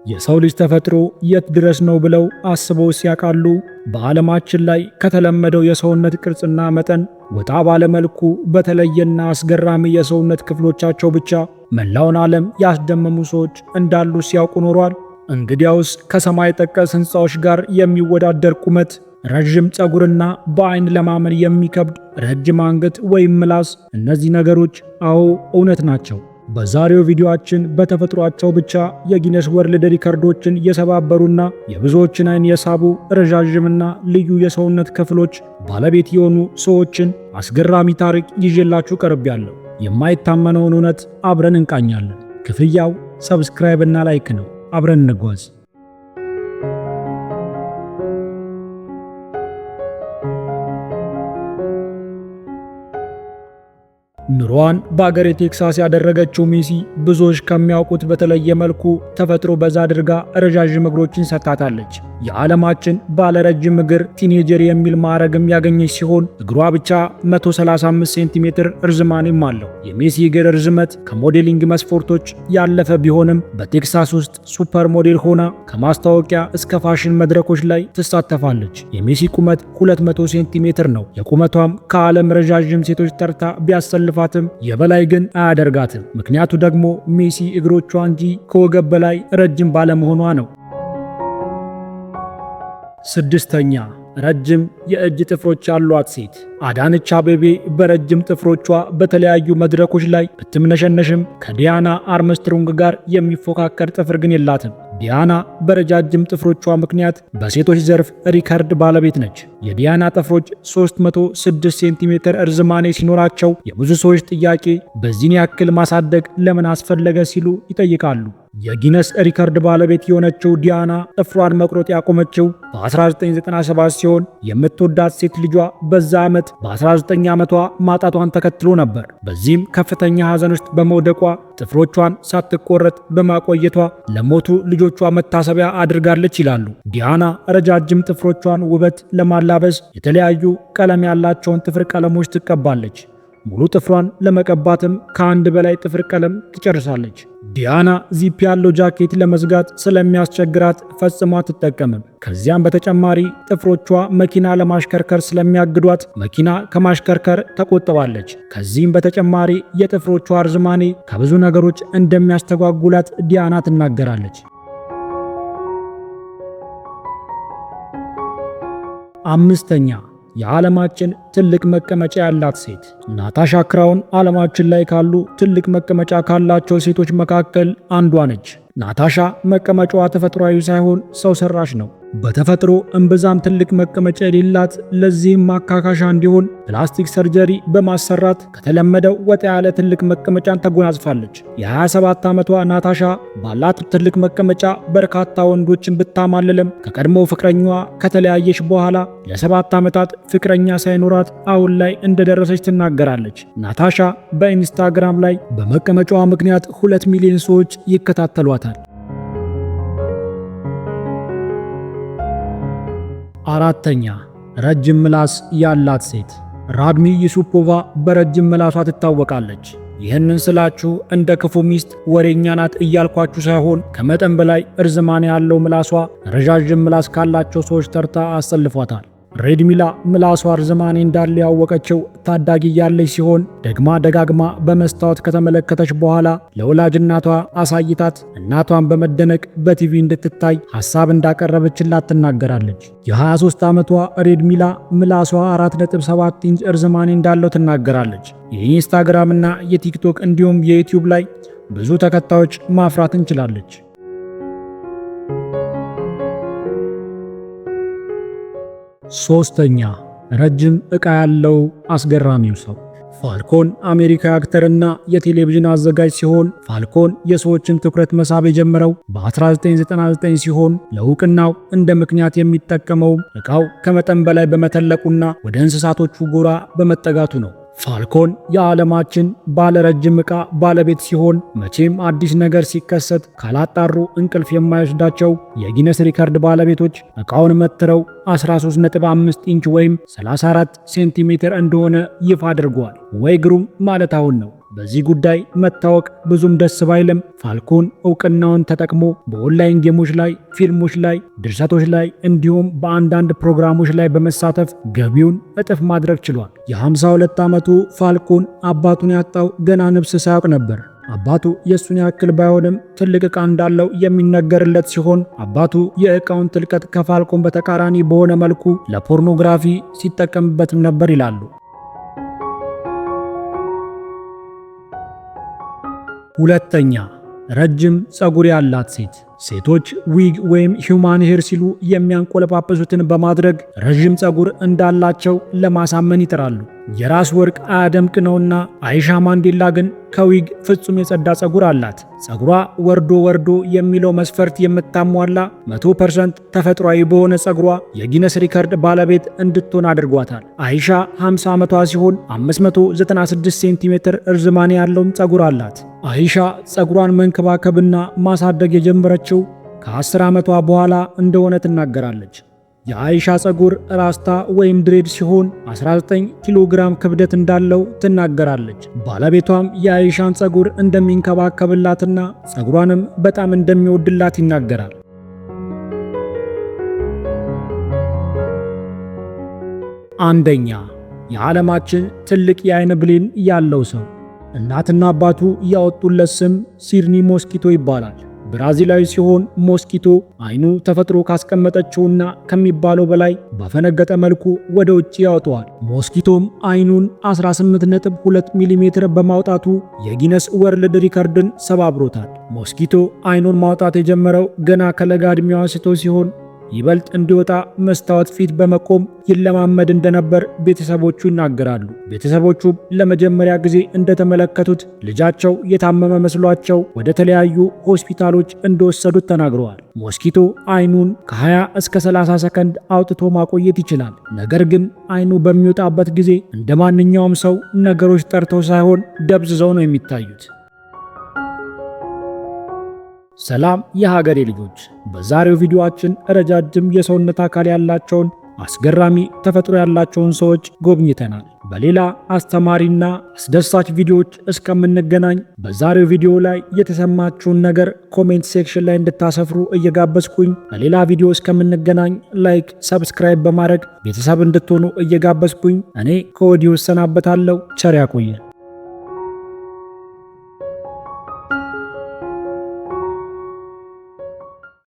የሰው ልጅ ተፈጥሮ የት ድረስ ነው ብለው አስበው ሲያቃሉ? በዓለማችን ላይ ከተለመደው የሰውነት ቅርጽና መጠን ወጣ ባለመልኩ በተለየና አስገራሚ የሰውነት ክፍሎቻቸው ብቻ መላውን ዓለም ያስደመሙ ሰዎች እንዳሉ ሲያውቁ ኖሯል? እንግዲያውስ ከሰማይ ጠቀስ ሕንፃዎች ጋር የሚወዳደር ቁመት፣ ረዥም ፀጉርና በአይን ለማመን የሚከብድ ረጅም አንገት ወይም ምላስ፣ እነዚህ ነገሮች አዎ እውነት ናቸው። በዛሬው ቪዲዮአችን በተፈጥሯቸው ብቻ የጊነስ ወርልድ ሪከርዶችን የሰባበሩና የብዙዎችን አይን የሳቡ ረዣዥምና ልዩ የሰውነት ክፍሎች ባለቤት የሆኑ ሰዎችን አስገራሚ ታሪክ ይዤላችሁ ቀርቤያለሁ። የማይታመነውን እውነት አብረን እንቃኛለን። ክፍያው ሰብስክራይብ እና ላይክ ነው። አብረን እንጓዝ። ኑሮዋን በአገሬ ቴክሳስ ያደረገችው ሜሲ ብዙዎች ከሚያውቁት በተለየ መልኩ ተፈጥሮ በዛ አድርጋ ረዣዥም እግሮችን ሰጥታታለች። የዓለማችን ባለረጅም እግር ቲኔጀር የሚል ማዕረግም ያገኘች ሲሆን እግሯ ብቻ 135 ሴንቲሜትር ርዝማኔም አለው። የሜሲ እግር ርዝመት ከሞዴሊንግ መስፈርቶች ያለፈ ቢሆንም በቴክሳስ ውስጥ ሱፐር ሞዴል ሆና ከማስታወቂያ እስከ ፋሽን መድረኮች ላይ ትሳተፋለች። የሜሲ ቁመት 200 ሴንቲሜትር ነው። የቁመቷም ከዓለም ረዣዥም ሴቶች ተርታ ቢያሰልፋትም የበላይ ግን አያደርጋትም። ምክንያቱ ደግሞ ሜሲ እግሮቿ እንጂ ከወገብ በላይ ረጅም ባለመሆኗ ነው። ስድስተኛ ረጅም የእጅ ጥፍሮች ያሏት ሴት አዳነች አቤቤ በረጅም ጥፍሮቿ በተለያዩ መድረኮች ላይ ብትምነሸነሽም ከዲያና አርምስትሮንግ ጋር የሚፎካከር ጥፍር ግን የላትም። ዲያና በረጃጅም ጥፍሮቿ ምክንያት በሴቶች ዘርፍ ሪከርድ ባለቤት ነች። የዲያና ጥፍሮች 306 ሴንቲሜትር እርዝማኔ ሲኖራቸው የብዙ ሰዎች ጥያቄ በዚህን ያክል ማሳደግ ለምን አስፈለገ ሲሉ ይጠይቃሉ። የጊነስ ሪከርድ ባለቤት የሆነችው ዲያና ጥፍሯን መቁረጥ ያቆመችው በ1997 ሲሆን የምትወዳት ሴት ልጇ በዛ ዓመት በ19 ዓመቷ ማጣቷን ተከትሎ ነበር። በዚህም ከፍተኛ ሐዘን ውስጥ በመውደቋ ጥፍሮቿን ሳትቆረጥ በማቆየቷ ለሞቱ ልጆቿ መታሰቢያ አድርጋለች ይላሉ። ዲያና ረጃጅም ጥፍሮቿን ውበት ለማላበስ የተለያዩ ቀለም ያላቸውን ጥፍር ቀለሞች ትቀባለች። ሙሉ ጥፍሯን ለመቀባትም ከአንድ በላይ ጥፍር ቀለም ትጨርሳለች። ዲያና ዚፕ ያለው ጃኬት ለመዝጋት ስለሚያስቸግራት ፈጽሞ አትጠቀምም። ከዚያም በተጨማሪ ጥፍሮቿ መኪና ለማሽከርከር ስለሚያግዷት መኪና ከማሽከርከር ተቆጥባለች። ከዚህም በተጨማሪ የጥፍሮቿ ርዝማኔ ከብዙ ነገሮች እንደሚያስተጓጉላት ዲያና ትናገራለች። አምስተኛ የዓለማችን ትልቅ መቀመጫ ያላት ሴት ናታሻ ክራውን ዓለማችን ላይ ካሉ ትልቅ መቀመጫ ካላቸው ሴቶች መካከል አንዷ ነች። ናታሻ መቀመጫዋ ተፈጥሯዊ ሳይሆን ሰው ሰራሽ ነው። በተፈጥሮ እምብዛም ትልቅ መቀመጫ የሌላት፣ ለዚህም ማካካሻ እንዲሆን ፕላስቲክ ሰርጀሪ በማሰራት ከተለመደው ወጣ ያለ ትልቅ መቀመጫን ተጎናጽፋለች። የ27 ዓመቷ ናታሻ ባላት ትልቅ መቀመጫ በርካታ ወንዶችን ብታማልልም ከቀድሞ ፍቅረኛዋ ከተለያየች በኋላ ለ7 ዓመታት ፍቅረኛ ሳይኖራት አሁን ላይ እንደደረሰች ትናገራለች። ናታሻ በኢንስታግራም ላይ በመቀመጫዋ ምክንያት 2 ሚሊዮን ሰዎች ይከታተሏታል። አራተኛ ረጅም ምላስ ያላት ሴት ራድሚ ዩሱፖቫ በረጅም ምላሷ ትታወቃለች። ይህንን ስላችሁ እንደ ክፉ ሚስት ወሬኛ ናት እያልኳችሁ ሳይሆን ከመጠን በላይ እርዝማኔ ያለው ምላሷ ረዣዥም ምላስ ካላቸው ሰዎች ተርታ አሰልፏታል። ሬድሚላ ምላሷ ርዝማኔ እንዳለ ያወቀችው ታዳጊ ያለች ሲሆን ደጋግማ በመስታወት ከተመለከተች በኋላ ለወላጅ እናቷ አሳይታት እናቷን በመደነቅ በቲቪ እንድትታይ ሐሳብ እንዳቀረበችላት ትናገራለች። የ23 ዓመቷ ሬድሚላ ምላሷ 4.7 ኢንች እርዝማኔ እንዳለው ትናገራለች። የኢንስታግራም እና የቲክቶክ እንዲሁም የዩቲዩብ ላይ ብዙ ተከታዮች ማፍራት እንችላለች። ሶስተኛ ረጅም ዕቃ ያለው አስገራሚው ሰው ፋልኮን አሜሪካዊ አክተርና የቴሌቪዥን አዘጋጅ ሲሆን ፋልኮን የሰዎችን ትኩረት መሳብ የጀመረው በ1999 ሲሆን ለእውቅናው እንደ ምክንያት የሚጠቀመው ዕቃው ከመጠን በላይ በመተለቁና ወደ እንስሳቶቹ ጎራ በመጠጋቱ ነው። ፋልኮን የዓለማችን ባለረጅም ዕቃ ባለቤት ሲሆን መቼም አዲስ ነገር ሲከሰት ካላጣሩ እንቅልፍ የማይወስዳቸው የጊነስ ሪከርድ ባለቤቶች ዕቃውን መትረው 13.5 ኢንች ወይም 34 ሴንቲሜትር እንደሆነ ይፋ አድርገዋል። ወይ ግሩም ማለት አሁን ነው። በዚህ ጉዳይ መታወቅ ብዙም ደስ ባይልም ፋልኮን እውቅናውን ተጠቅሞ በኦንላይን ጌሞች ላይ፣ ፊልሞች ላይ፣ ድርሰቶች ላይ እንዲሁም በአንዳንድ ፕሮግራሞች ላይ በመሳተፍ ገቢውን እጥፍ ማድረግ ችሏል። የ52 ዓመቱ ፋልኮን አባቱን ያጣው ገና ነፍስ ሳያውቅ ነበር። አባቱ የእሱን ያክል ባይሆንም ትልቅ ዕቃ እንዳለው የሚነገርለት ሲሆን አባቱ የዕቃውን ጥልቀት ከፋልኮን በተቃራኒ በሆነ መልኩ ለፖርኖግራፊ ሲጠቀምበትም ነበር ይላሉ። ሁለተኛ፣ ረጅም ፀጉር ያላት ሴት። ሴቶች ዊግ ወይም ሂውማን ሄር ሲሉ የሚያንቆለጳጵሱትን በማድረግ ረጅም ፀጉር እንዳላቸው ለማሳመን ይጥራሉ። የራስ ወርቅ አያደምቅ ነውና አይሻ ማንዴላ ግን ከዊግ ፍጹም የጸዳ ፀጉር አላት። ፀጉሯ ወርዶ ወርዶ የሚለው መስፈርት የምታሟላ 100% ተፈጥሯዊ በሆነ ፀጉሯ የጊነስ ሪከርድ ባለቤት እንድትሆን አድርጓታል። አይሻ 50 ዓመቷ ሲሆን 596 ሴንቲሜትር እርዝማኔ ያለውን ፀጉር አላት። አይሻ ፀጉሯን መንከባከብና ማሳደግ የጀመረችው ከ10 ዓመቷ በኋላ እንደሆነ ትናገራለች። የአይሻ ፀጉር ራስታ ወይም ድሬድ ሲሆን 19 ኪሎ ግራም ክብደት እንዳለው ትናገራለች። ባለቤቷም የአይሻን ፀጉር እንደሚንከባከብላትና ፀጉሯንም በጣም እንደሚወድላት ይናገራል። አንደኛ፣ የዓለማችን ትልቅ የአይን ብሌን ያለው ሰው። እናትና አባቱ ያወጡለት ስም ሲድኒ ሞስኪቶ ይባላል። ብራዚላዊ ሲሆን ሞስኪቶ አይኑ ተፈጥሮ ካስቀመጠችውና ከሚባለው በላይ ባፈነገጠ መልኩ ወደ ውጭ ያወጣዋል። ሞስኪቶም አይኑን 18.2 ሚሜ በማውጣቱ የጊነስ ወርልድ ሪከርድን ሰባብሮታል። ሞስኪቶ አይኑን ማውጣት የጀመረው ገና ከለጋ ዕድሜው አንስቶ ሲሆን ይበልጥ እንዲወጣ መስታወት ፊት በመቆም ይለማመድ እንደነበር ቤተሰቦቹ ይናገራሉ። ቤተሰቦቹ ለመጀመሪያ ጊዜ እንደተመለከቱት ልጃቸው የታመመ መስሏቸው ወደ ተለያዩ ሆስፒታሎች እንደወሰዱት ተናግረዋል። ሞስኪቶ አይኑን ከ20 እስከ 30 ሰከንድ አውጥቶ ማቆየት ይችላል። ነገር ግን አይኑ በሚወጣበት ጊዜ እንደ ማንኛውም ሰው ነገሮች ጠርተው ሳይሆን ደብዝዘው ነው የሚታዩት። ሰላም የሀገሬ ልጆች፣ በዛሬው ቪዲዮአችን ረጃጅም የሰውነት አካል ያላቸውን አስገራሚ ተፈጥሮ ያላቸውን ሰዎች ጎብኝተናል። በሌላ አስተማሪና አስደሳች ቪዲዮዎች እስከምንገናኝ በዛሬው ቪዲዮ ላይ የተሰማችሁን ነገር ኮሜንት ሴክሽን ላይ እንድታሰፍሩ እየጋበዝኩኝ በሌላ ቪዲዮ እስከምንገናኝ ላይክ፣ ሰብስክራይብ በማድረግ ቤተሰብ እንድትሆኑ እየጋበዝኩኝ እኔ ከወዲሁ እሰናበታለሁ። ቸር ያቆየን።